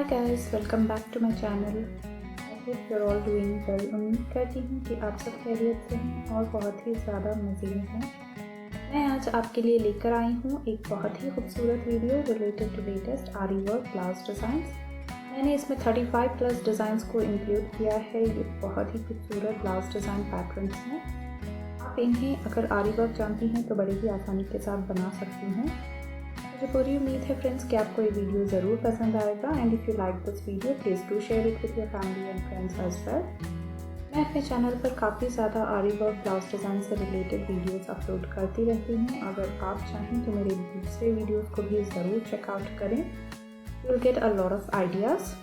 guys, welcome back to my channel. I hope you're all doing well. उम्मीद करती हूँ कि आप सब खैरियत से हैं और बहुत ही ज़्यादा मज़े में हैं। मैं आज आपके लिए लेकर आई हूँ एक बहुत ही खूबसूरत वीडियो रिलेटेड टू लेटेस्ट आरी वर्क ब्लाउज डिज़ाइंस। मैंने इसमें 35 प्लस डिज़ाइंस को इंक्लूड किया है। ये बहुत ही खूबसूरत ब्लाउज डिज़ाइन पैटर्न्स हैं। आप इन्हें अगर आरी वर्क जानती हैं तो बड़े ही आसानी के साथ बना सकती हैं। मुझे पूरी उम्मीद है फ्रेंड्स कि आपको ये वीडियो ज़रूर पसंद आएगा and if you like this video please do share it with your family and friends as well. मैं अपने चैनल पर काफ़ी ज़्यादा आरी वर्क ब्लाउज डिज़ाइन से रिलेटेड वीडियोस अपलोड करती रहती हूँ। अगर आप चाहें तो मेरे दूसरे वीडियोस को भी ज़रूर चेकआउट करें। You will get a lot of ideas.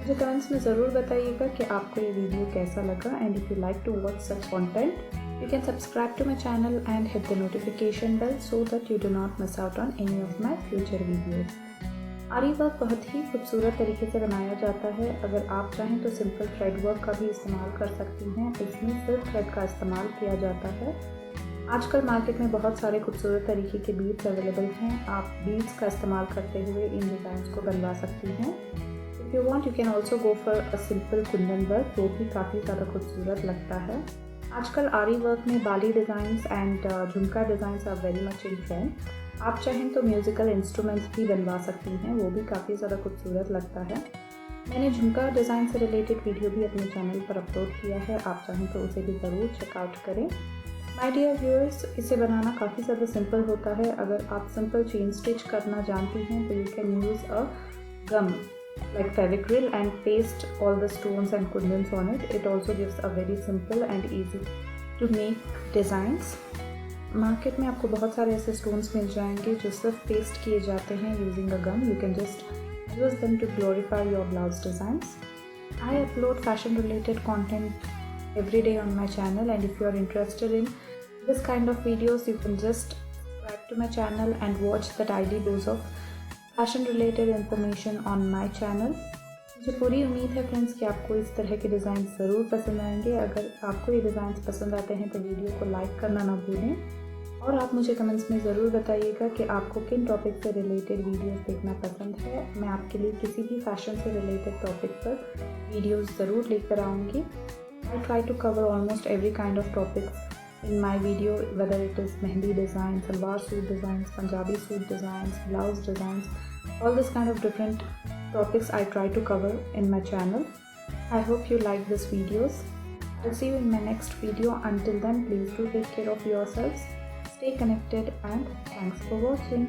मुझे कमेंट्स में ज़रूर बताइएगा कि आपको ये वीडियो कैसा लगा and if you like to watch such content you can subscribe to my channel and hit the notification bell so that you do not miss out on any of my future videos. आरी work बहुत ही खूबसूरत तरीके से बनाया जाता है। अगर आप चाहें तो सिंपल थ्रेड वर्क का भी इस्तेमाल कर सकती हैं। इसमें सिल्क थ्रेड का इस्तेमाल किया जाता है। आजकल मार्केट में बहुत सारे खूबसूरत तरीके के बीड्स अवेलेबल हैं। आप बीड्स का इस्तेमाल करते हुए इन डिज़ाइंस को बनवा सकती हैं। If you want you can also go for a simple Kundan work, वो भी काफ़ी ज़्यादा खूबसूरत लगता है। आजकल आरी वर्क में बाली designs and jhumka designs are very much in trend. आप चाहें तो म्यूज़िकल इंस्ट्रूमेंट्स भी बनवा सकती हैं, वो भी काफ़ी ज़्यादा खूबसूरत लगता है। मैंने झुमका डिज़ाइन से रिलेटेड वीडियो भी अपने चैनल पर अपलोड किया है, आप चाहें तो उसे भी ज़रूर चेकआउट करें। माय डियर व्यूअर्स, इसे बनाना काफ़ी ज़्यादा सिंपल होता है। अगर आप सिंपल चेन स्टिच करना जानती हैं तो you can use a gum like Fevicryl and paste all the stones and kundans on it. It also gives a very simple and easy to make designs. Market में आपको बहुत सारे ऐसे stones मिल जाएंगे जो सिर्फ पेस्ट किए जाते हैं using a gum. You can just use them to glorify your blouse designs. I upload fashion related content every day on my channel and if you are interested in this kind of videos you can just subscribe to my channel and watch the daily dose of fashion related information on my channel. मुझे पूरी उम्मीद है friends कि आपको इस तरह के design ज़रूर पसंद आएंगे। अगर आपको ये डिज़ाइन पसंद आते हैं तो वीडियो को लाइक करना ना भूलें और आप मुझे कमेंट्स में ज़रूर बताइएगा कि आपको किन टॉपिक से रिलेटेड वीडियोस देखना पसंद है। मैं आपके लिए किसी भी फैशन से रिलेटेड टॉपिक पर वीडियोस ज़रूर लेकर आऊँगी। I try to cover almost every kind of topics in my video, whether it is mehndi designs, salwar suit designs, Punjabi suit designs, blouse designs, all this kind of different topics I try to cover in my channel. I hope you like these videos. I'll see you in my next video. Until then, please do take care of yourselves, stay connected and thanks for watching.